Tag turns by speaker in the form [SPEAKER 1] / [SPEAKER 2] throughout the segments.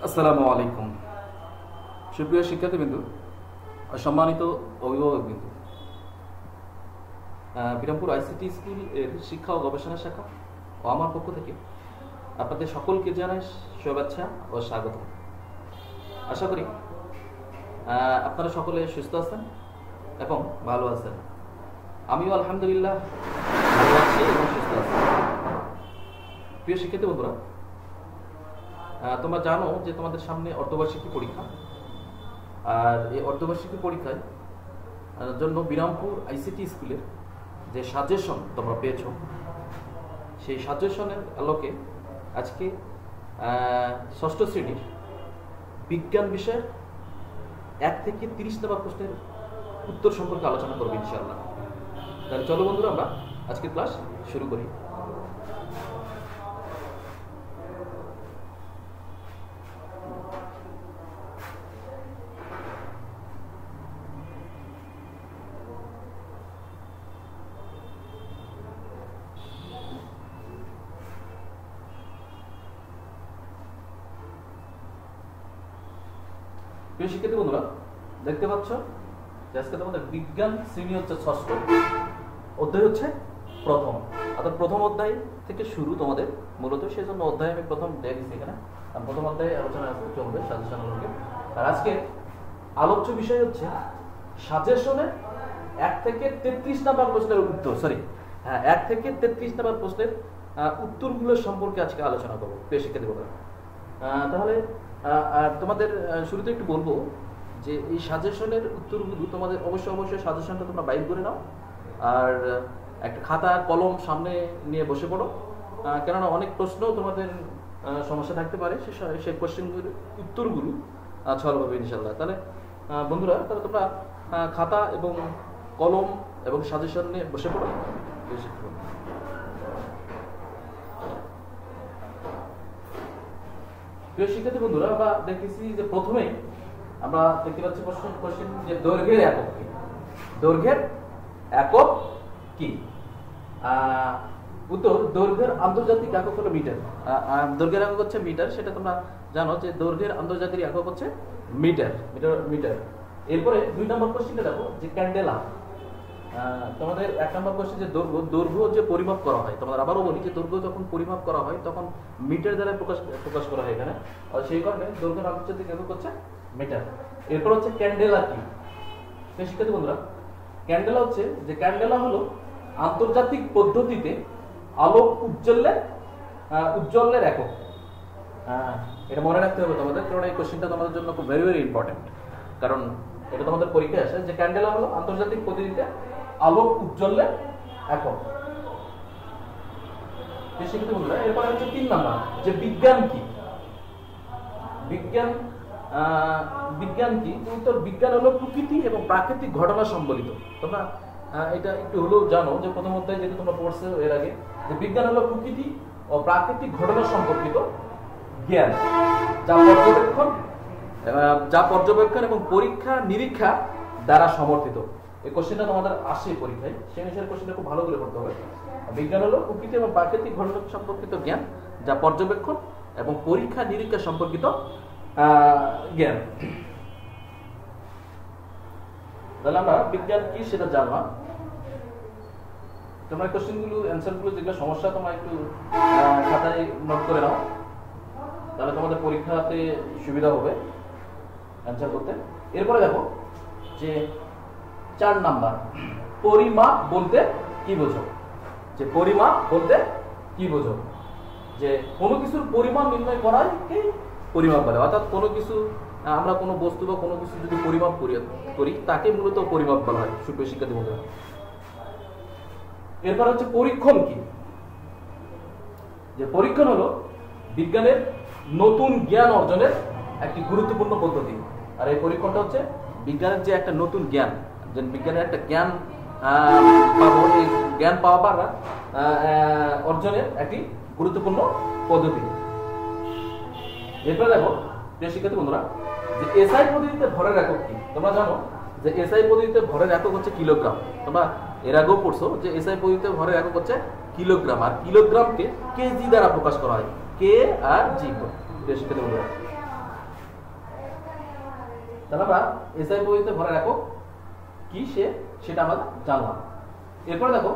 [SPEAKER 1] আসসালামু আলাইকুম। সুপ্রিয় শিক্ষার্থীবৃন্দ, সম্মানিত অভিভাবকবৃন্দ, বিরামপুর আইসিটি স্কুল এর শিক্ষা ও গবেষণা শাখা ও আমার পক্ষ থেকে আপনাদের সকলকে জানাই শুভেচ্ছা ও স্বাগত। আশা করি আপনারা সকলে সুস্থ আছেন এবং ভালো আছেন। আমিও আলহামদুলিল্লাহ ভালো আছি এবং সুস্থ আছি। প্রিয় শিক্ষার্থী বন্ধুরা, তোমরা জানো যে তোমাদের সামনে অর্ধবার্ষিকী পরীক্ষা, আর এই অর্ধবার্ষিকী পরীক্ষার জন্য বিরামপুর আইসিটি স্কুলের যে সাজেশন তোমরা পেয়েছো, সেই সাজেশনের আলোকে আজকে ষষ্ঠ শ্রেণীর বিজ্ঞান বিষয়ের 1 থেকে 30 নম্বর প্রশ্নের উত্তর সম্পর্কে আলোচনা করবো ইনশাআল্লাহ। তাহলে চলো বন্ধুরা, আমরা আজকে ক্লাস শুরু করি। প্রিয় শিক্ষার্থী বন্ধুরা, দেখতে পাচ্ছ যে আজকে তোমাদের বিজ্ঞান শ্রেণী হচ্ছে ষষ্ঠ, অধ্যায় হচ্ছে প্রথম, অর্থাৎ প্রথম অধ্যায় থেকে শুরু তোমাদের মূলত। সেই জন্য অধ্যায় আমি প্রথম দেখছি এখানে, প্রথম অধ্যায়ে আলোচনা চলবে সাজেশন আলোকে। আর আজকে আলোচ্য বিষয় হচ্ছে সাজেশনের 1 থেকে 33 নম্বর প্রশ্নের উত্তর, 1 থেকে 33 নম্বর প্রশ্নের উত্তরগুলো সম্পর্কে আজকে আলোচনা করবো প্রিয় শিক্ষার্থী বন্ধুরা। তাহলে তোমাদের শুরুতে একটু বলবো যে এই সাজেশনের উত্তরগুলো তোমাদের অবশ্যই সাজেশনটা তোমরা বাইর করে নাও, আর একটা খাতা কলম সামনে নিয়ে বসে পড়ো, কেননা অনেক প্রশ্ন তোমাদের সমস্যা থাকতে পারে, সেই কোশ্চেনগুলোর উত্তরগুলো সলভ হবে ইনশাল্লাহ। তাহলে বন্ধুরা, তাহলে তোমরা খাতা এবং কলম এবং সাজেশন নিয়ে বসে পড়ো। প্রিয় শিক্ষার্থী বন্ধুরা, আমরা দেখতেছি যে প্রথমেই আমরা দেখতে পাচ্ছি কোশ্চেন যে দৈর্ঘ্যের একক কি। দৈর্ঘ্যের একক কি? উত্তর, দৈর্ঘ্যের আন্তর্জাতিক একক হলো মিটার। দৈর্ঘ্যের একক হচ্ছে মিটার, সেটা তোমরা জানো যে দৈর্ঘ্যের আন্তর্জাতিক একক হচ্ছে মিটার। এরপরে 2 নম্বর কোশ্চেনটা দেখো যে ক্যান্ডেলা। তোমাদের 1 নম্বর কোশ্চেন যে দৈর্ঘ্য যে পরিমাপ করা হয়, তোমাদের আবারও বলি যে দৈর্ঘ্য যখন পরিমাপ করা হয় তখন মিটার দ্বারা প্রকাশ করা হয় এখানে, আর সেই কারণে দৈর্ঘ্যের আন্তর্জাতিক একক হচ্ছে মিটার। এরপর হচ্ছে ক্যান্ডেলা কি। শিক্ষার্থী বন্ধুরা, ক্যান্ডেলা হচ্ছে যে ক্যান্ডেলা হলো আন্তর্জাতিক পদ্ধতিতে আলোক উজ্জ্বলের একক। এটা মনে রাখতে হবে তোমাদের, কারণ এই কোশ্চেনটা তোমাদের জন্য খুব ভেরি ইম্পর্টেন্ট, কারণ এটা তোমাদের পরীক্ষায় আসে যে ক্যান্ডেলা হলো আন্তর্জাতিক পদ্ধতিতে আলোক উজ্জ্বলের একক। শিক্ষার্থী বন্ধুরা, এরপরে হচ্ছে 3 নাম্বার যে বিজ্ঞান কি। বিজ্ঞান কি? উত্তর, বিজ্ঞান হলো প্রকৃতি এবং প্রাকৃতিক ঘটনা সম্বলিত। তোমরা এটা একটু হলেও জানো যে প্রথম অধ্যায়ে যেটা তোমরা পড়ছো এর আগে, যে বিজ্ঞান হলো প্রকৃতি ও প্রাকৃতিক ঘটনা সম্পর্কিত জ্ঞান, যা পর্যবেক্ষণ এবং পরীক্ষা নিরীক্ষা দ্বারা সমর্থিত। এই কোশ্চেনটা তোমাদের আসে পরীক্ষায়, সেই অনুসারে কোশ্চেনটা খুব ভালো করে পড়তে হবে। বিজ্ঞান হলো প্রকৃতি এবং প্রাকৃতিক ঘটনা সম্পর্কিত জ্ঞান, যা পর্যবেক্ষণ এবং পরীক্ষা নিরীক্ষা সম্পর্কিত জ্ঞান। তাহলে আমরা বিজ্ঞান কি সেটা জানলাম। তোমরা কোশ্চেনগুলো অ্যান্সারগুলো যেগুলো সমস্যা তোমরা একটু খাতায় নোট করে নাও, তাহলে তোমাদের পরীক্ষাতে সুবিধা হবে অ্যান্সার করতে। এরপরে দেখো যে 4 নাম্বার, পরিমাপ বলতে কি বোঝো। যে পরিমাপ বলতে কি বোঝো? যে কোনো কিছুর পরিমাণ নির্ণয় করাই পরিমাপ বলে, অর্থাৎ কোনো কিছু আমরা কোনো বস্তু বা কোনো কিছু যদি পরিমাপ করি তাকে মূলত পরিমাপ বলা হয় সুপ্রিয় শিক্ষার্থী বন্ধুরা। এরপর হচ্ছে পরীক্ষণ কি। যে পরীক্ষণ হলো বিজ্ঞানের নতুন জ্ঞান অর্জনের একটি গুরুত্বপূর্ণ পদ্ধতি। আর এই পরীক্ষণটা হচ্ছে বিজ্ঞানের যে একটা নতুন জ্ঞান, যে বিজ্ঞানের একটা জ্ঞান পাবো, এই জ্ঞান পাওয়া বা অর্জনের একটি গুরুত্বপূর্ণ পদ্ধতি। এরপরে দেখো প্রিয় শিক্ষার্থী বন্ধুরা, যে এসআই পদ্ধতিতে ভরের একক কি। তোমরা জানো যে এসআই পদ্ধতিতে ভরের একক হচ্ছে কিলোগ্রাম। তোমরা এর আগেও পড়ছো যে এসআই পদ্ধতিতে ভরের একক হচ্ছে কিলোগ্রাম, আর কিলোগ্রামকে কেজি দ্বারা প্রকাশ করা হয়, কে আর জি। তাহলে আমরা এসআই পদ্ধতিতে ভরের একক কি সেটা আমরা জানলাম। এরপরে দেখো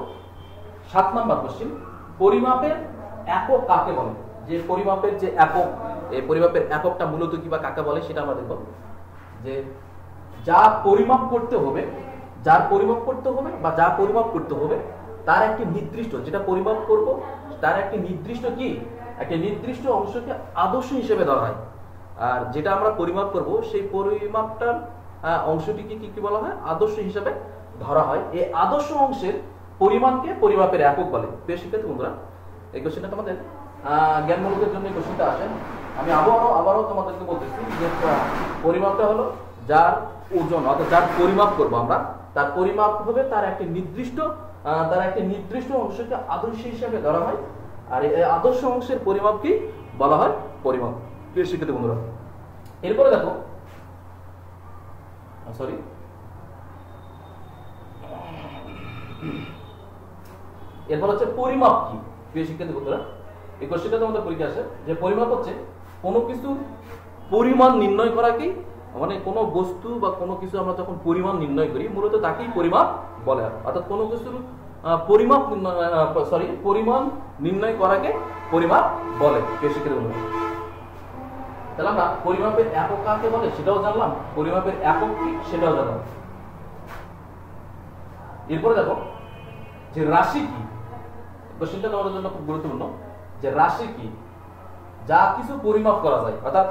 [SPEAKER 1] 7 নাম্বার কোশ্চেন, পরিমাপের একক কাকে বলে? যে পরিমাপের যে একক, এই পরিমাপের এককটা মূলত কি বা কাকে বলে সেটা আমরা দেখব। যে যা পরিমাপ করতে হবে, যার পরিমাপ করতে হবে বা যা পরিমাপ করতে হবে তার একটি নির্দিষ্ট, যেটা পরিমাপ করব তার একটি নির্দিষ্ট কি, একটি নির্দিষ্ট অংশকে আদর্শ হিসেবে ধরা হয়। আর যেটা আমরা পরিমাপ করব সেই পরিমাপটার অংশটিকে কি বলা হয়? আদর্শ হিসেবে ধরা হয়। এই আদর্শ অংশের পরিমাণকে পরিমাপের একক বলে। প্রিয় শিক্ষার্থী বন্ধুরা, এই কোশ্চেনটা তোমাদের জ্ঞানমূলকের জন্য কোশ্চেনটা আসেন। আমি আবারও তোমাদেরকে বলতেছি যে পরিমাপটা হলো যার ওজন, অর্থাৎ যার পরিমাপ করব আমরা, তার পরিমাপ হবে তার একটি নির্দিষ্ট অংশকে আদর্শ হিসেবে ধরা হয়। আর এই আদর্শ অংশের পরিমাপ কি বলা হয়? পরিমাপ। প্রিয় শিক্ষার্থী বন্ধুরা, এরপরে দেখো এরপর হচ্ছে পরিমাপ কি। প্রিয় শিক্ষার্থী বন্ধুরা, এই কোশ্চেনটা তোমাদের পরীক্ষা আসে যে পরিমাপ হচ্ছে কোনো কিছু পরিমাণ নির্ণয় করাকেই, মানে কোনো বস্তু বা কোনো কিছু আমরা যখন পরিমাণ নির্ণয় করি মূলত তাকেই পরিমাপ বলে। অর্থাৎ কোনো কিছুর পরিমাণ নির্ণয় করাকে পরিমাপ বলে। প্রিয় শিক্ষার্থী বন্ধুরা, তাহলে আমরা পরিমাপের একক কাকে বলে সেটাও জানলাম, পরিমাপের একক কি সেটাও জানলাম। এরপরে দেখো যে রাশি কি। কোশ্চেনটা তোমাদের জন্য খুব গুরুত্বপূর্ণ যে রাশি কি। যা কিছু পরিমাপ করা যায়, অর্থাৎ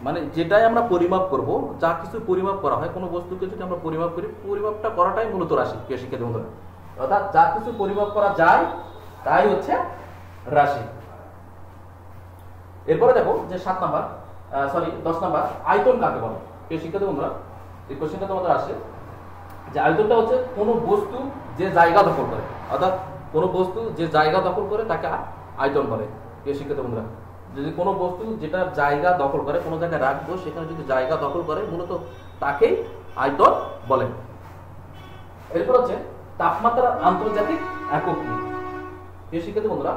[SPEAKER 1] মানে যেটাই আমরা পরিমাপ করব, যা কিছু পরিমাপ করা হয়, কোনো বস্তুকে যদি আমরা পরিমাপ করি, পরিমাপটা করাটাই মূলত রাশি। প্রিয় শিক্ষার্থী বন্ধুরা, অর্থাৎ যা কিছু পরিমাপ করা যায় তাই হচ্ছে রাশি। এরপরে দেখো যে 10 নাম্বার, আয়তন কাকে বলে? প্রিয় শিক্ষার্থী বন্ধুরা, এই কোশ্চেনটা তোমাদের আসে যে আয়তনটা হচ্ছে কোনো বস্তু যে জায়গা দখল করে, অর্থাৎ কোনো বস্তু যে জায়গা দখল করে তাকে আয়তন বলে। প্রিয় শিক্ষার্থী বন্ধুরা, যদি কোনো বস্তু যেটা জায়গা দখল করে, কোনো জায়গায় রাখবো, সেখানে যদি জায়গা দখল করে মূলত তাকেই আয়তন বলে। এরপর হচ্ছে তাপমাত্রার আন্তর্জাতিক একক কি। প্রিয় শিক্ষার্থী বন্ধুরা,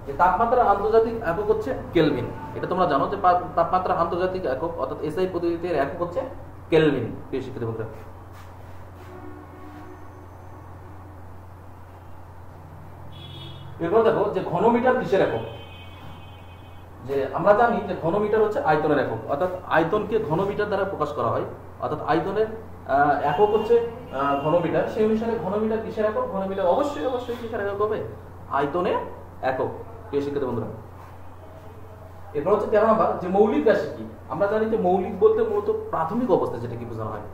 [SPEAKER 1] যে তাপমাত্রার আন্তর্জাতিক একক হচ্ছে কেলভিন। এটা তোমরা জানো যে তাপমাত্রার আন্তর্জাতিক একক অর্থাৎ এসআই পদ্ধতিতে একক হচ্ছে কেলভিন। প্রিয় শিক্ষার্থী বন্ধুরা, এরপর দেখো যে ঘনমিটার কিসের একক। যে আমরা জানি যে ঘনমিটার হচ্ছে আয়তনের একক, অর্থাৎ আয়তনকে ঘনমিটার দ্বারা প্রকাশ করা হয়, অর্থাৎ আয়তনের একক হচ্ছে ঘনমিটার। সেই অনুসারে ঘনমিটার কিসের একক? ঘনমিটার অবশ্যই কিসের একক হবে? আয়তনের একক। প্রিয় শিক্ষার্থী বন্ধুরা, এরপর হচ্ছে 13 নাম্বার যে মৌলিক রাশি কি। আমরা জানি যে মৌলিক বলতে মূলত প্রাথমিক অবস্থা যেটা কি বোঝানো হয়।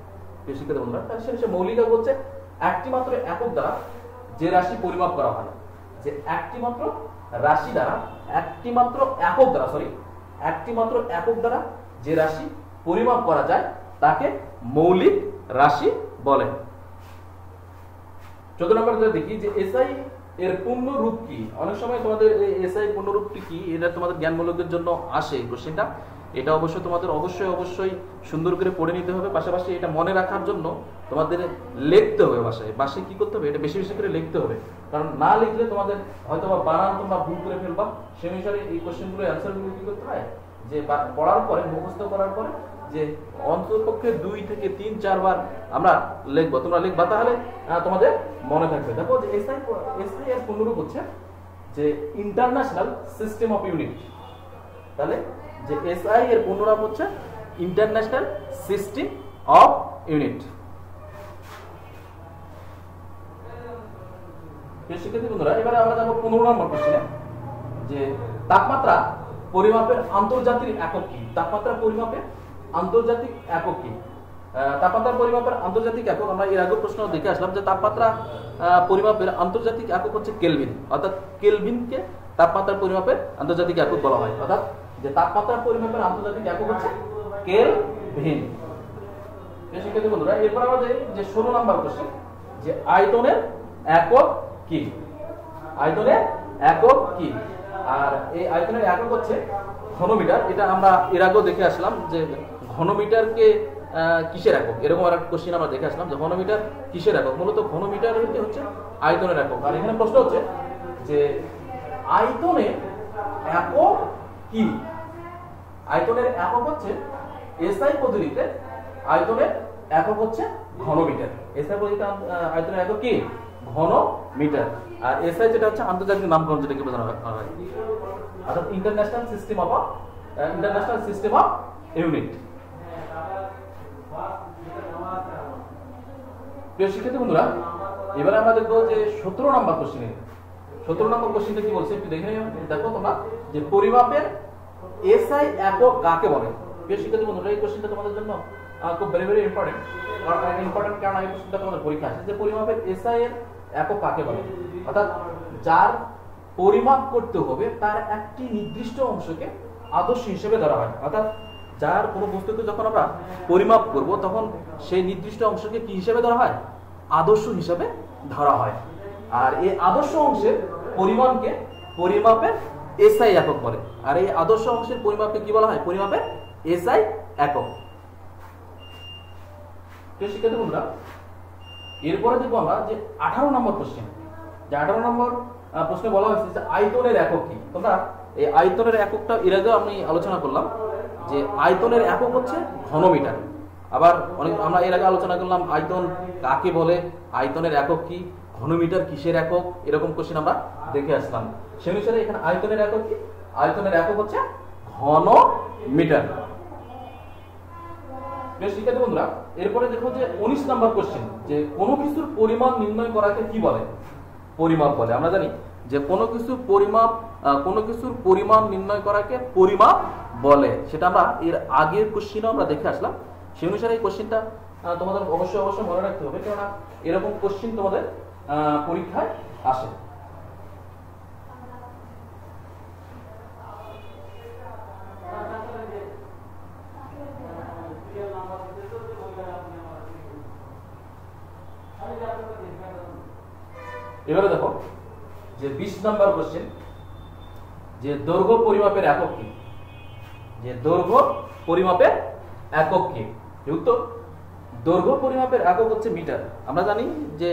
[SPEAKER 1] প্রিয় শিক্ষার্থী বন্ধুরা, সে মৌলিক একক হচ্ছে একটি মাত্র একক দ্বারা যে রাশি পরিমাপ করা হয়, যে একটি মাত্র একক দ্বারা যে রাশি পরিমাপ করা যায় তাকে মৌলিক রাশি বলে। 14 নম্বর দেখি যে এসআই এর পূর্ণ রূপ কি। অনেক সময় তোমাদের এসআই পূর্ণ রূপটি কি এটা তোমাদের জ্ঞানমূলকের জন্য আসে কোশ্চেনটা। এটা অবশ্যই তোমাদের অবশ্যই সুন্দর করে পড়ে নিতে হবে। পাশাপাশি এটা মনে রাখার জন্য তোমাদের লিখতে হবে, বাসায় কি করতে হবে, এটা বেশি করে লিখতে হবে। কারণ না লিখলে তোমাদের হয়তো বা বানান তোমরা ভুল করে ফেলবা। সেই অনুসারে এই কোশ্চেনগুলো অ্যান্সারগুলো কি করতে হয়, যে পড়ার পরে মুখস্থ করার পরে যে অন্ততপক্ষে 2 থেকে 3-4 বার আমরা লিখবো, তোমরা লিখবা, তাহলে তোমাদের মনে থাকবে। দেখো যে এসআই এর পূর্ণরূপ হচ্ছে যে ইন্টারন্যাশনাল সিস্টেম অফ ইউনিট। তাহলে যে এসআই এর পূর্ণরূপ হচ্ছে ইন্টারন্যাশনাল সিস্টেম অফ ইউনিট। শিক্ষার্থী বন্ধুরা, এবারে আমরা যাবো 15 নম্বর কোশ্চেনে যে তাপমাত্রা পরিমাপের আন্তর্জাতিক একক কি। তাপমাত্রা পরিমাপের আন্তর্জাতিক একক কি? তাপমাত্রা পরিমাপের আন্তর্জাতিক একক আমরা এর আগে প্রশ্ন দেখে আসলাম যে তাপমাত্রা পরিমাপের আন্তর্জাতিক একক হচ্ছে কেলভিন। অর্থাৎ কেলভিনকে তাপমাত্রা পরিমাপের আন্তর্জাতিক একক বলা হয়। অর্থাৎ যে তাপমাত্রা পরিমাপের আন্তর্জাতিক একক হচ্ছে কেলভিন। শিক্ষার্থী বন্ধুরা, এরপর আমাদের যে 16 নম্বর কোশ্চেন যে আয়তনের একক কি। আয়তনের একক কি? আর এই আয়তনের একক হচ্ছে ঘনমিটার। এটা আমরা এর আগেও দেখে আসলাম যে ঘনমিটারকে কিসের একক, এরকম একটা কোশ্চেন আমরা দেখে আসলাম যে ঘনমিটার কিসের একক। মূলত ঘনমিটার হচ্ছে আয়তনের একক। আর এখানে প্রশ্ন হচ্ছে যে আয়তনের একক কি। আয়তনের একক হচ্ছে এসআই পদ্ধতিতে আয়তনের একক হচ্ছে ঘনমিটার। এসআই পদ্ধতিতে আয়তনের একক কি? ঘনমিটার। আর এসআই যেটা হচ্ছে আন্তর্জাতিক নামকরণ, যেটাকে বোঝানো হয়, অর্থাৎ ইন্টারন্যাশনাল সিস্টেম অফ ইউনিট। প্রিয় শিক্ষার্থী বন্ধুরা, এবারে আমরা দেখবো যে 17 নম্বর কোশ্চেন। 17 নম্বর কোশ্চেনটা কি বলছে একটু দেখে দেখো তোমরা, যে পরিমাপের এসআই একক কাকে বলে। প্রিয় শিক্ষার্থী বন্ধুরা, এই কোশ্চেনটা তোমাদের জন্য খুব ভেরি ইম্পর্টেন্ট। কারণ এই কোশ্চেনটা তোমাদের পরীক্ষা আসে, যে পরিমাপের এসআই এর একক কাকে বলে। অর্থাৎ যার পরিমাপ করতে হবে তার একটি নির্দিষ্ট অংশকে আদর্শ হিসেবে ধরা হয়। অর্থাৎ যার কোনো বস্তুকে যখন আমরা পরিমাপ করব তখন সেই নির্দিষ্ট অংশকে কি হিসেবে ধরা হয়? আদর্শ হিসেবে ধরা হয়। আর এই আদর্শ অংশের পরিমাণকে পরিমাপের এসআই একক বলে। আর এই আদর্শ অংশের পরিমাপকে কি বলা হয়? পরিমাপের এসআই একক। শিক্ষার্থী বন্ধুরা, এরপরে দেখবো আমরা যে 18 নম্বর কোশ্চেন। যে 18 নম্বর প্রশ্নে বলা হয়েছে যে আয়তনের একক কি। তোমরা এই আয়তনের এককটা এর আগেও আমি আলোচনা করলাম, যে আয়তনের একক হচ্ছে ঘনমিটার। আবার আমরা এর আগে আলোচনা করলাম আয়তন কাকে বলে, আয়তনের একক কি, ঘনমিটার কিসের একক, এরকম কোশ্চেন আমরা দেখে আসলাম। সেই অনুসারে এখানে আয়তনের একক কি? আয়তনের একক হচ্ছে ঘনমিটার। শিক্ষার্থী বন্ধুরা, এরপরে দেখো যে 19 নম্বর কোশ্চেন, যে কোনো কিছুর পরিমাণ নির্ণয় করাকে কি বলে? পরিমাপ বলে। আমরা জানি যে কোনো কিছুর পরিমাণ নির্ণয় করাকে পরিমাপ বলে। সেটা আমরা এর আগের কোশ্চেনও আমরা দেখে আসলাম। সেই অনুসারে এই কোশ্চেনটা তোমাদের অবশ্যই মনে রাখতে হবে, কেননা এরকম কোশ্চেন তোমাদের পরীক্ষায় আসে। এবারে দেখো যে 20 নম্বর কোশ্চেন, যে দৈর্ঘ্য পরিমাপের একক কি। যে দৈর্ঘ্য পরিমাপের একক কি? উত্তর, দৈর্ঘ্য পরিমাপের একক হচ্ছে মিটার। আমরা জানি যে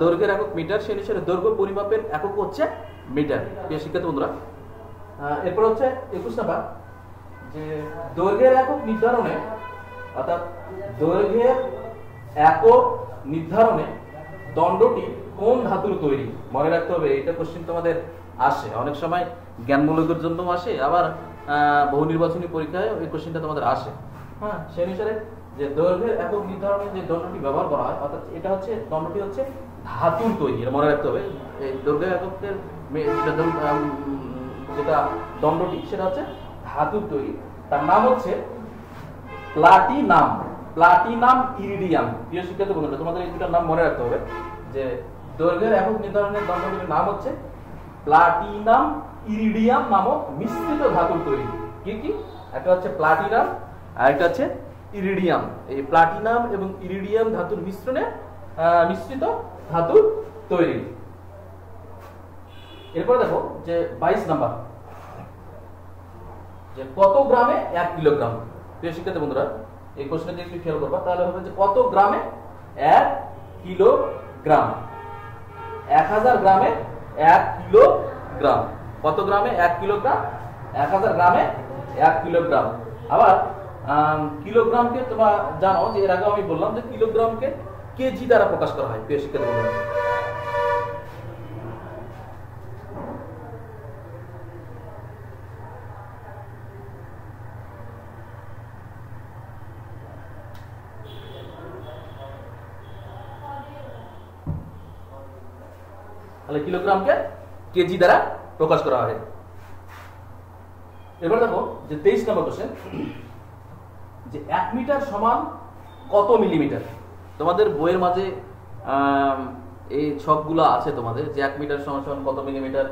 [SPEAKER 1] দৈর্ঘ্যের একক মিটার, সেই অনুসারে দৈর্ঘ্য পরিমাপের একক হচ্ছে মিটার। প্রিয় শিক্ষার্থী বন্ধুরা, এরপর হচ্ছে 21 নম্বর, যে দৈর্ঘ্যের একক নির্ধারণে, অর্থাৎ দৈর্ঘ্যের একক নির্ধারণে দণ্ডটি কোন ধাতুর তৈরি? মনে রাখতে হবে, এটা কোশ্চেন তোমাদের আসে অনেক সময়, জ্ঞানমূলকের জন্য আসে, আবার বহু নির্বাচনী পরীক্ষায় এই কোশ্চেনটা তোমাদের আসে। হ্যাঁ, সেই অনুসারে যে দৈর্ঘ্যের একক নির্ধারণে যে দণ্ডটি ব্যবহার করা হয়, অর্থাৎ এটা হচ্ছে দণ্ডটি হচ্ছে ধাতুর তৈরি। এটা মনে রাখতে হবে। এই দৈর্ঘ্যের এককের যেটা দণ্ডটি, সেটা হচ্ছে ধাতুর তৈরি। তার নাম হচ্ছে প্লাটিনাম ইরিডিয়াম। প্রিয় শিক্ষার্থী বন্ধুরা, তোমাদের এই দুটার নাম মনে রাখতে হবে, যে দৈর্ঘ্যের একক নির্ধারণের দণ্ডটির নাম হচ্ছে প্লাটিনাম ইরিডিয়াম নামক মিশ্রিত ধাতুর তৈরি। কি কি? একটা হচ্ছে প্লাটিনাম আর একটা হচ্ছে ইরিডিয়াম। এই প্লাটিনাম এবং ইরিডিয়াম ধাতুর মিশ্রণে মিশ্রিত ধাতুর তৈরি। এরপরে দেখো যে 22 নাম্বার, যে কত গ্রামে 1 কিলোগ্রাম। প্রিয় শিক্ষার্থী বন্ধুরা, এই প্রশ্নটি একটু খেয়াল করবা, তাহলে হবে যে কত গ্রামে 1 কিলোগ্রাম। 1000 গ্রামে 1 কিলোগ্রাম। কত গ্রামে 1 কিলোগ্রাম? 1000 গ্রামে 1 কিলোগ্রাম। আবার কিলোগ্রামকে তোমরা জানো যে এর আগে আমি বললাম যে কিলোগ্রামকে কেজি দ্বারা প্রকাশ করা হয়। প্রিয় শিক্ষার্থী বন্ধুরা, তাহলে কিলোগ্রামকে কেজি দ্বারা প্রকাশ করা হয়। এবার দেখো যে 23 নম্বর কোশ্চেন, যে 1 মিটার সমান কত মিলিমিটার। তোমাদের বইয়ের মাঝে এই ছকগুলো আছে তোমাদের, যে 1 মিটার সমান কত মিলিমিটার,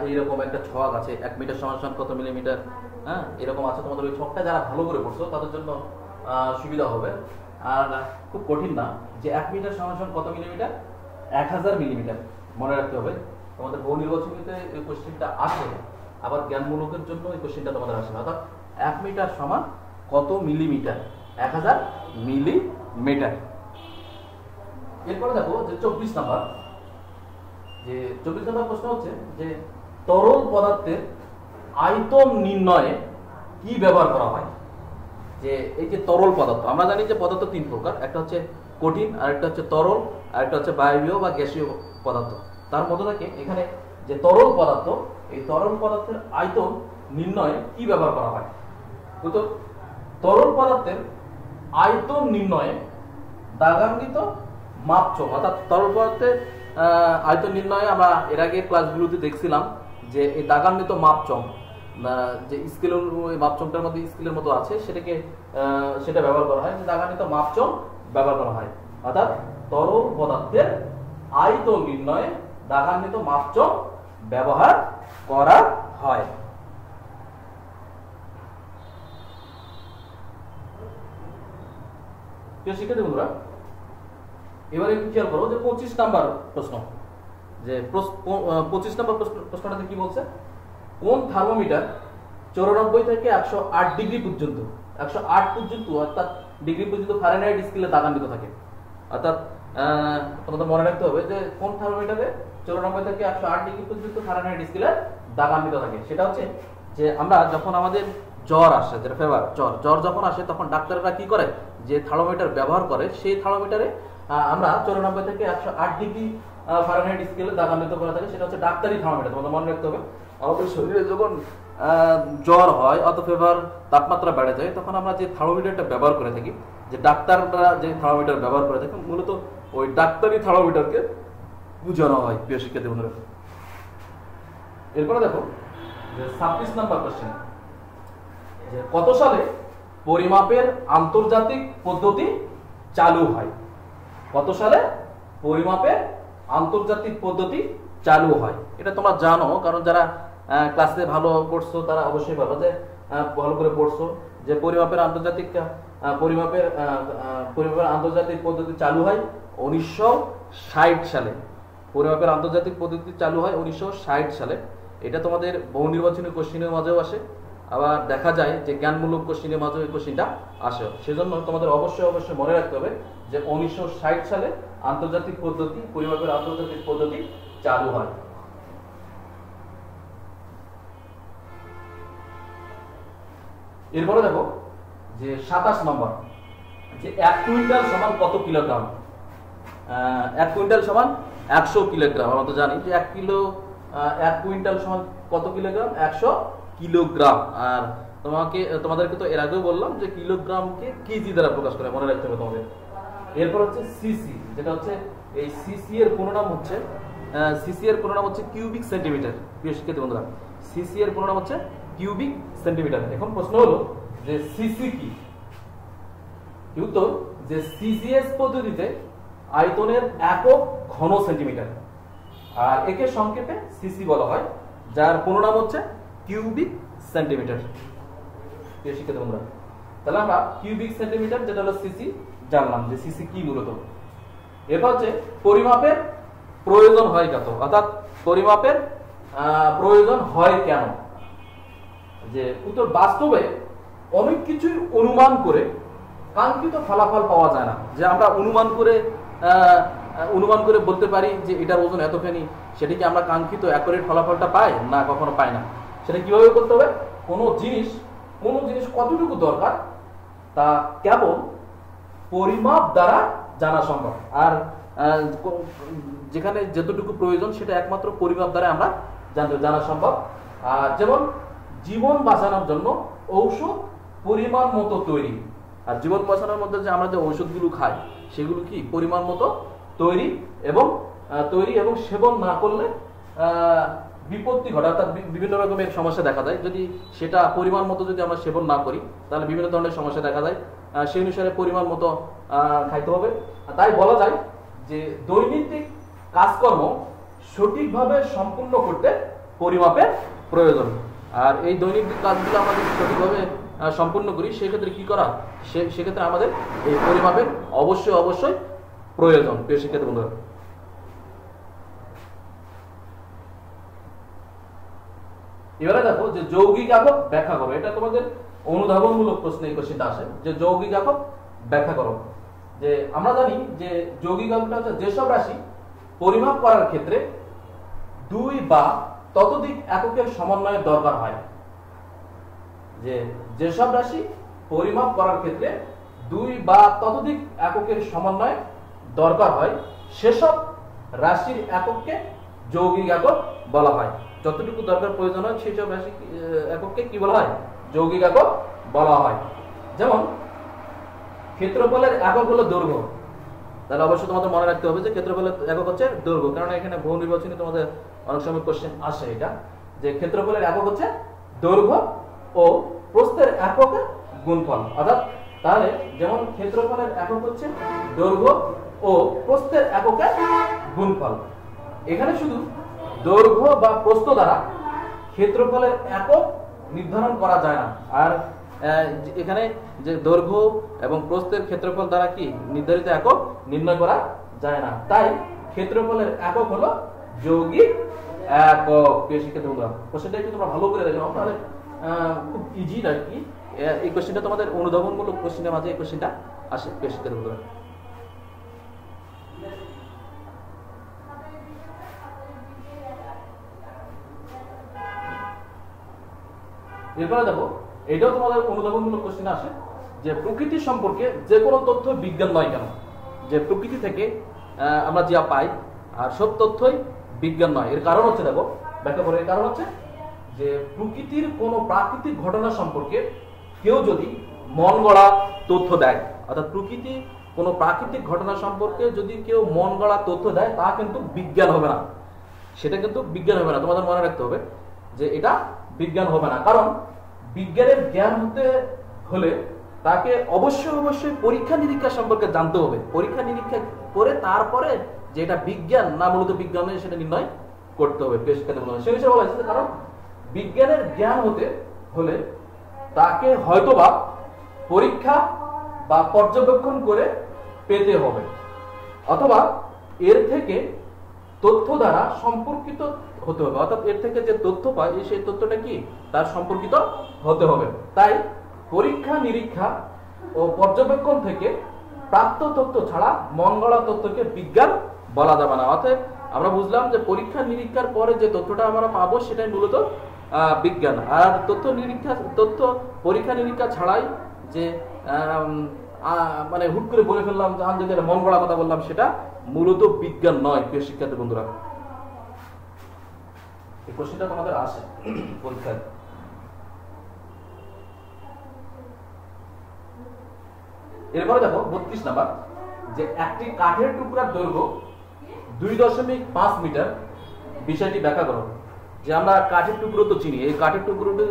[SPEAKER 1] এইরকম একটা ছক আছে, 1 মিটার সমান কত মিলিমিটার। হ্যাঁ, এরকম আছে তোমাদের। ওই ছকটা যারা ভালো করে পড়ছো তাদের জন্য সুবিধা হবে, আর খুব কঠিন না। যে 1 মিটার সমান কত মিলিমিটার? 1000 মিলিমিটার। মনে রাখতে হবে, তোমাদের বহু নির্বাচনীতে এই কোশ্চেনটা আসে, আবার জ্ঞানমূলকের জন্য এই কোশ্চেনটা তোমাদের আসে না। অর্থাৎ 1 মিটার সমান কত মিলিমিটার? 1000 মিলিমিটার। এরপরে দেখো যে 24 নাম্বার, যে 24 নাম্বার প্রশ্ন হচ্ছে যে তরল পদার্থের আয়তন নির্ণয়ে কি ব্যবহার করা হয়? যে এই যে তরল পদার্থ, আমরা জানি যে পদার্থ তিন প্রকার, একটা হচ্ছে কঠিন, আরেকটা হচ্ছে তরল, আরেকটা হচ্ছে বায়বীয় বা গ্যাসীয় পদার্থ। তার মধ্যে থেকে এখানে যে তরল পদার্থ, এই তরল পদার্থের আয়তন নির্ণয়ে কি ব্যবহার করা হয়? তো তরল পদার্থের আয়তন নির্ণয়ে দাগাঙ্কিত মাপচক, অর্থাৎ তরল পদার্থের আয়তন নির্ণয়ে আমরা এর আগে ক্লাসগুলোতে দেখছিলাম যে এই দাগান্বিত মাপচক, যে স্কেলের মাপচকটার মধ্যে স্কেলের মতো আছে, সেটা ব্যবহার করা হয়, দাগান্বিত মাপচক ব্যবহার করা হয়। অর্থাৎ তরল পদার্থের আয়তন নির্ণয়ে দাগান্বিত মাপচক ব্যবহার করা হয়। শিক্ষার্থী বন্ধুরা, এবারে একটু খেয়াল করো যে 25 নাম্বার প্রশ্ন, যে 25 নাম্বার প্রশ্নটাতে কি বলছে? কোন থার্মোমিটার 94 থেকে 108 ডিগ্রি পর্যন্ত, 108 পর্যন্ত অর্থাৎ ডিগ্রি পর্যন্ত ফারেনহাইট স্কেলে দাগান্বিত থাকে? অর্থাৎ তোমাদের মনে রাখতে হবে যে কোন থার্মোমিটারে 94 থেকে 108 ডিগ্রি পর্যন্ত ফারেনহাইট স্কেলে দাগান্বিত থাকে। সেটা হচ্ছে যে আমরা যখন আমাদের জ্বর আসে, যেটা ফেভার, জ্বর যখন আসে তখন ডাক্তাররা কি করে, যে থার্মোমিটার ব্যবহার করে, সেই থার্মোমিটারে আমরা 94 থেকে 108 ডিগ্রি ফারেনহাইট স্কেলে দাগান্বিত করা থাকে। সেটা হচ্ছে ডাক্তারি থার্মোমিটার, তোমাদের মনে রাখতে হবে। আমাদের শরীরে যখন জ্বর হয় অথবা ফেভার, তাপমাত্রা বেড়ে যায়, তখন আমরা যে থার্মোমিটারটা ব্যবহার করে থাকি, যে ডাক্তাররা যে থার্মোমিটার ব্যবহার করে থাকে, মূলত ওই ডাক্তারি থার্মোমিটারকে বুঝানো হয়, প্রিয় শিক্ষার্থী বন্ধুরা। এরপরে দেখো যে 26 নাম্বার কোশ্চেন, যে কত সালে পরিমাপের আন্তর্জাতিক পদ্ধতি চালু হয়? কত সালে পরিমাপের আন্তর্জাতিক পদ্ধতি চালু হয়? এটা তোমরা জানো, কারণ যারা ক্লাসে ভালো পড়ছো তারা অবশ্যই ভালো, যে ভালো করে পড়ছো, যে পরিমাপের আন্তর্জাতিক পদ্ধতি চালু হয় 1960 সালে। পরিমাপের আন্তর্জাতিক পদ্ধতি চালু হয় 1960 সালে। এটা তোমাদের বহু নির্বাচনী কোশ্চেনের মাঝেও আসে, আবার দেখা যায় যে জ্ঞানমূলক কোশ্চেনের মাঝেও এই কোশ্চেনটা আসে। সেজন্য তোমাদের অবশ্যই মনে রাখতে হবে যে 1960 সালে পরিমাপের আন্তর্জাতিক পদ্ধতি চালু হয়। এরপরে দেখো যে 27 নম্বর, যে 1 কুইন্টাল সমান কত কিলোগ্রাম? 1 কুইন্টাল সমান 100 কিলোগ্রাম। আমরা তো জানি যে 1 কুইন্টাল সমান কত কিলোগ্রাম? 100 কিলোগ্রাম। আর তোমাদেরকে তো এর আগেও বললাম যে কিলোগ্রামকে কেজি দ্বারা প্রকাশ করে, মনে রাখতে হবে তোমাদের। এরপর হচ্ছে সিসি, যেটা হচ্ছে এই সিসি এর পুরো নাম হচ্ছে কিউবিক সেন্টিমিটার। প্রিয় শিক্ষার্থী বন্ধুরা, সিসি এর পুরো নাম হচ্ছে কিউবিক সেন্টিমিটার। এখন প্রশ্ন হলো যে সিসি কি? উত্তর যে সিসিএস পদ্ধতিতে আয়তনের একক ঘন সেন্টিমিটার, আর একে সংক্ষেপে সিসি বলা হয়, যার পুরো নাম হচ্ছে কিউবিক সেন্টিমিটার। প্রিয় শিক্ষার্থী বন্ধুরা, তাহলে আমরা কিউবিক সেন্টিমিটার, যেটা হলো সিসি, জানলাম যে সিসি কি মূলত। এরপর হচ্ছে পরিমাপের প্রয়োজন হয় কত, অর্থাৎ পরিমাপের প্রয়োজন হয় কেন? যে উত্তর, বাস্তবে অনেক কিছুই অনুমান করে কাঙ্ক্ষিত ফলাফল পাওয়া যায় না। যে আমরা অনুমান করে বলতে পারি যে এটার ওজন এতখানি, সেটা কি আমরা কাঙ্ক্ষিত অ্যাকুরেট ফলাফলটা পাই? না, কখনো পাই না। সেটা কিভাবে করতে হবে? কোনো জিনিস কতটুকু দরকার তা কেবল পরিমাপ দ্বারা জানা সম্ভব, আর যেখানে যতটুকু প্রয়োজন সেটা একমাত্র পরিমাপ দ্বারা আমরা জানা সম্ভব। যেমন জীবন বাঁচানোর জন্য ঔষধ পরিমাণ মতো তৈরি, আর জীবন বাঁচানোর মধ্যে যে আমরা যে ঔষধগুলো খাই সেগুলো কি পরিমাণ মতো তৈরি এবং সেবন না করলে বিপত্তি ঘটে, অর্থাৎ বিভিন্ন রকমের সমস্যা দেখা যায়। যদি সেটা পরিমাণ মতো যদি আমরা সেবন না করি তাহলে বিভিন্ন ধরনের সমস্যা দেখা যায়। সেই অনুসারে পরিমাণ মতো খাইতে হবে। তাই বলা যায় যে দৈনন্দিন কাজকর্ম সঠিকভাবে সম্পূর্ণ করতে পরিমাপের প্রয়োজন। আর এই দৈনন্দিন কাজগুলো আমাদের সঠিকভাবে সম্পূর্ণ করি, সেক্ষেত্রে কি করা? সেক্ষেত্রে আমাদের এই পরিমাপের অবশ্যই প্রয়োজন। প্রিয় শিক্ষার্থী বন্ধুরা, এবারে দেখো যে যৌগিক একক ব্যাখ্যা করো। এটা তোমাদের অনুধাবনমূলক প্রশ্নে এই কোশ্চেনটা আসে, যে যৌগিক একক ব্যাখ্যা করো। যে আমরা জানি যে যৌগিক এককটা হচ্ছে যেসব রাশি পরিমাপ করার ক্ষেত্রে 2 বা ততোধিক এককের সমন্বয়ের দরকার হয়। যেসব রাশি পরিমাপ করার ক্ষেত্রে 2 বা ততোধিক এককের সমন্বয় দরকার হয় সেসব রাশির একককে যৌগিক একক বলা হয়। যতটুকু দরকার প্রয়োজন হয় সেই সব রাশি একককে কি বলা হয়? যৌগিক একক বলা হয়। যেমন ক্ষেত্রফলের একক হলো দৈর্ঘ্য। তাহলে অবশ্যই তোমাদের মনে রাখতে হবে যে ক্ষেত্রফলের একক হচ্ছে দৈর্ঘ্য, কারণ এখানে বহু নির্বাচনী তোমাদের অনেক সময় কোশ্চেন আসে এটা, যে ক্ষেত্রফলের একক হচ্ছে দৈর্ঘ্য ও প্রস্থের এককের গুণফল। অর্থাৎ তাহলে যেমন ক্ষেত্রফলের একক হচ্ছে দৈর্ঘ্য ও প্রস্থের এককের গুণফল। এখানে শুধু দৈর্ঘ্য বা প্রস্থ দ্বারা ক্ষেত্রফলের একক নির্ধারণ করা যায় না, আর এখানে যে দৈর্ঘ্য এবং প্রস্থের ক্ষেত্রফল দ্বারা কি নির্ধারিত একক নির্ণয় করা যায় না। তাই ক্ষেত্রফলের একক হলো যৌগিক একক। প্রিয় শিক্ষার্থী বন্ধুরা, কোশ্চেনটা একটু তোমরা ভালো করে দেখো, তাহলে খুব ইজি আর কি। এই কোশ্চেনটা তোমাদের অনুধাবনমূলক কোশ্চেনের মাঝে এই কোশ্চেনটা আসে। প্রিয় শিক্ষার্থী বন্ধুরা, এরপরে দেখো, এটাও তোমাদের অনুধাবনমূলক কোশ্চেন আসে যে প্রকৃতি সম্পর্কে যে কোনো তথ্য বিজ্ঞান নয় কেন? যে প্রকৃতি থেকে আমরা যা পাই আর সব তথ্যই বিজ্ঞান নয়, এর কারণ হচ্ছে, দেখো ব্যাখ্যা করে, এর কারণ হচ্ছে যে প্রকৃতির কোনো প্রাকৃতিক ঘটনা সম্পর্কে কেউ যদি মন গড়া তথ্য দেয়, অর্থাৎ প্রকৃতি কোনো প্রাকৃতিক ঘটনা সম্পর্কে যদি কেউ মন গড়া তথ্য দেয় তা কিন্তু বিজ্ঞান হবে না, সেটা কিন্তু বিজ্ঞান হবে না। তোমাদের মনে রাখতে হবে যে এটা বিজ্ঞান হবে না, কারণ বিজ্ঞানের জ্ঞান হতে হলে তাকে অবশ্যই পরীক্ষা নিরীক্ষা সম্পর্কে জানতে হবে। পরীক্ষা নিরীক্ষা করে তারপরে যে এটা বিজ্ঞান না মূলত বিজ্ঞান নয় সেটা নির্ণয় করতে হবে। সে বিষয়ে বলা হয়েছে, কারণ বিজ্ঞানের জ্ঞান হতে হলে তাকে হয়তোবা পরীক্ষা বা পর্যবেক্ষণ করে পেতে হবে, অথবা এর থেকে তথ্য দ্বারা সম্পর্কিত হতে হবে, অর্থাৎ এর থেকে যে তথ্য পায় সেই তথ্যটা কি তার সম্পর্কিত হতে হবে। তাই পরীক্ষা নিরীক্ষা ও পর্যবেক্ষণ থেকে প্রাপ্ত তথ্য ছাড়া মন গড়া তথ্যকে বিজ্ঞান বলা যাবে না। অর্থাৎ আমরা বুঝলাম যে পরীক্ষা নিরীক্ষার পরে যে তথ্যটা আমরা পাবো সেটাই মূলত বিজ্ঞান, আর পরীক্ষা নিরীক্ষা ছাড়াই যে মানে হুট করে বলে ফেললাম যে মন গড়া কথা বললাম সেটা মূলত বিজ্ঞান নয়। প্রিয় শিক্ষার্থী বন্ধুরা, এই কোশ্চেনটা তোমাদের আসে পরীক্ষায়। এরপরে দেখো 32 নাম্বার, যে একটি কাঠের টুকরার দৈর্ঘ্য 2.5 মিটার, বিষয়টি ব্যাখ্যা করো। যে আমরা কাঠের টুকরো তো চিনি, এই কাঠের টুকরোটি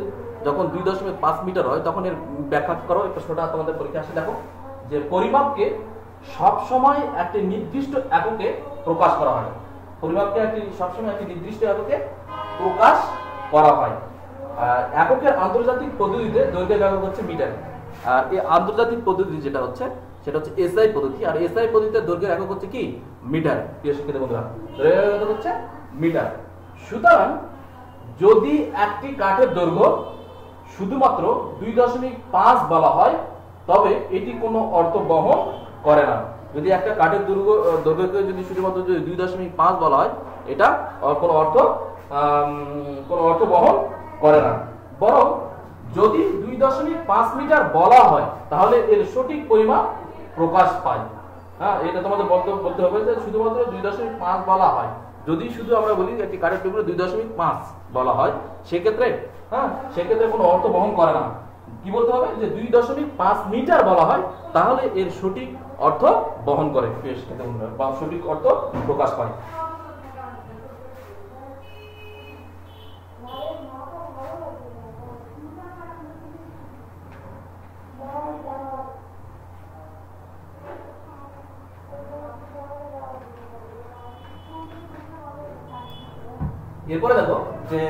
[SPEAKER 1] যখন 2.5 মিটার হয় তখন এর ব্যাখ্যা করো। এই প্রশ্নটা তোমাদের পরীক্ষা আসে। দেখো যে পরিমাপকে সব সময় একটি নির্দিষ্ট এককে প্রকাশ করা হয়। পরিমাপকে সবসময় একটি নির্দিষ্ট এককে প্রকাশ করা হয়। এককের আন্তর্জাতিক পদ্ধতিতে দৈর্ঘ্যের একক হচ্ছে মিটার, আর এই আন্তর্জাতিক পদ্ধতি যেটা হচ্ছে সেটা হচ্ছে এসআই পদ্ধতি, আর এসআই পদ্ধতিতে দৈর্ঘ্যের একক হচ্ছে কি মিটার। প্রিয় শিক্ষার্থী বন্ধুরা, দৈর্ঘ্যের একক হচ্ছে মিটার। সুতরাং যদি একটি কাঠের দৈর্ঘ্য শুধুমাত্র 2.5 বলা হয় তবে এটি কোনো অর্থ বহন করে না। যদি একটা কাঠের দৈর্ঘ্যকে যদি শুধুমাত্র 2.5 বলা হয় এটা কোনো অর্থ বহন করে না, বরং যদি 2.5 মিটার বলা হয় তাহলে এর সঠিক পরিমাপ প্রকাশ পায়। হ্যাঁ, এটা তোমাদের বলতে হবে যে শুধুমাত্র 2.5 বলা হয়। যদি শুধু আমরা বলি একটি কাঠের টুকরো 2.5 বলা হয় সেক্ষেত্রে কোনো অর্থ বহন করে না। কি বলতে হবে যে 2.5 মিটার বলা হয় তাহলে এর সঠিক অর্থ বহন করে বা সঠিক অর্থ প্রকাশ পায়। এরপরে দেখো যে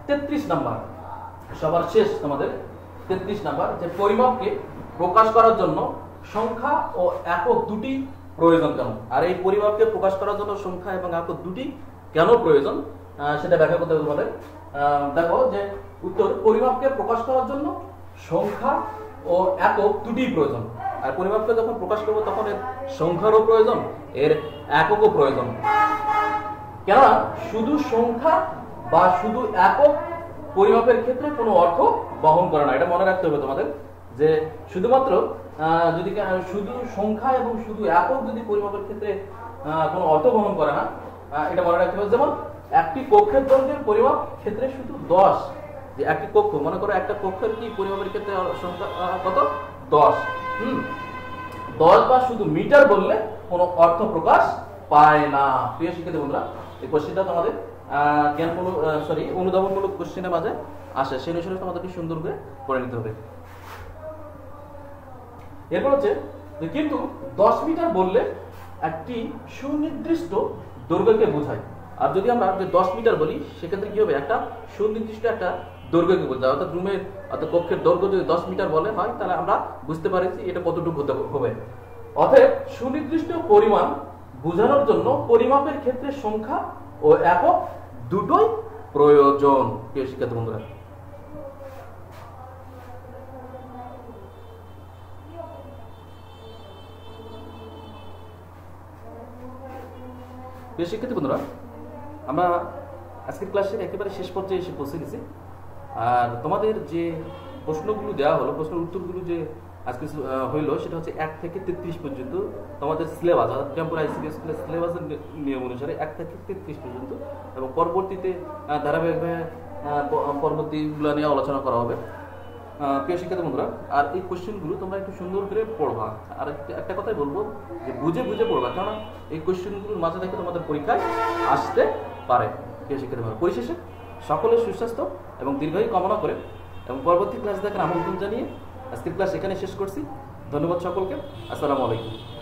[SPEAKER 1] 33 নাম্বার, সবার শেষ তোমাদের 33 নাম্বার, যে পরিমাপকে প্রকাশ করার জন্য সংখ্যা ও একক দুটি প্রয়োজন কেন? আর এই পরিমাপকে প্রকাশ করার জন্য সংখ্যা এবং একক দুটি কেন প্রয়োজন সেটা ব্যাখ্যা করতে হবে তোমাদের। দেখো যে উত্তর, পরিমাপকে প্রকাশ করার জন্য সংখ্যা ও একক দুটি প্রয়োজন। আর পরিমাপকে যখন প্রকাশ করবো তখন এর সংখ্যারও প্রয়োজন, এর এককও প্রয়োজন। কেননা শুধু সংখ্যা বা শুধু একক পরিমাপের ক্ষেত্রে কোনো অর্থ বহন করে না, এটা মনে রাখতে হবে তোমাদের। যে শুধুমাত্র যদি শুধু সংখ্যা এবং শুধু একক যদি পরিমাপের ক্ষেত্রে কোনো অর্থ বহন করে না, এটা মনে রাখতে হবে। যেমন একটি কক্ষের দৈর্ঘ্যের পরিমাপ ক্ষেত্রে শুধু 10, যে একটি কক্ষ, মনে করো একটা কক্ষের কি পরিমাপের ক্ষেত্রে সংখ্যা কত, 10। 10 বা শুধু মিটার বললে কোনো অর্থ প্রকাশ পায় না। প্রিয় শিক্ষার্থী বন্ধুরা, এই কোশ্চেনটা তোমাদের জ্ঞানমূলক অনুধাবনমূলক কোশ্চেনের মাঝে আসে, সেই অনুসারে তোমাদেরকে সুন্দর করে পড়ে নিতে হবে। এরপর হচ্ছে কিন্তু 10 মিটার বললে একটি সুনির্দিষ্ট দৈর্ঘ্যকে বোঝায়। আর যদি আমরা যে 10 মিটার বলি সেক্ষেত্রে কি হবে, একটা সুনির্দিষ্ট একটা দৈর্ঘ্যকে বোঝায়। অর্থাৎ কক্ষের দৈর্ঘ্য যদি 10 মিটার বলে হয়, তাহলে আমরা বুঝতে পারি যে এটা কতটুকু হতে হবে। অতএব সুনির্দিষ্ট পরিমাণ বোঝানোর জন্য পরিমাপের ক্ষেত্রে সংখ্যা ও একক দুটোই প্রয়োজন। প্রিয় শিক্ষার্থী বন্ধুরা, প্রিয় শিক্ষার্থী বন্ধুরা, আমরা আজকের ক্লাসের একেবারে শেষ পর্যায়ে এসে পৌঁছে গেছি। আর তোমাদের যে প্রশ্নগুলো দেওয়া হলো, প্রশ্নের উত্তরগুলো যে আজকে হইল, সেটা হচ্ছে 1 থেকে 33 পর্যন্ত তোমাদের সিলেবাস, অর্থাৎ টেম্পোর আইসিডিএস স্কুলের সিলেবাসের নিয়ম অনুসারে 1 থেকে 33 পর্যন্ত, এবং পরবর্তীতে ধারাবাহিকভাবে পরবর্তীগুলো নিয়ে আলোচনা করা হবে। প্রিয় শিক্ষার্থী বন্ধুরা, আর এই কোশ্চেনগুলো তোমরা একটু সুন্দর করে পড়বা। আর একটা কথাই বলবো যে বুঝে বুঝে পড়বা, কারণ এই কোশ্চেনগুলোর মাঝে থেকে তোমাদের পরীক্ষায় আসতে পারে। প্রিয় শিক্ষার্থী বন্ধুরা, পরিশেষে সকলের সুস্বাস্থ্য এবং দীর্ঘায়ু কামনা করে এবং পরবর্তী ক্লাস দেখার আমন্ত্রণ জানিয়ে আজকের ক্লাস এখানে শেষ করছি। ধন্যবাদ সকলকে। আসসালামু আলাইকুম।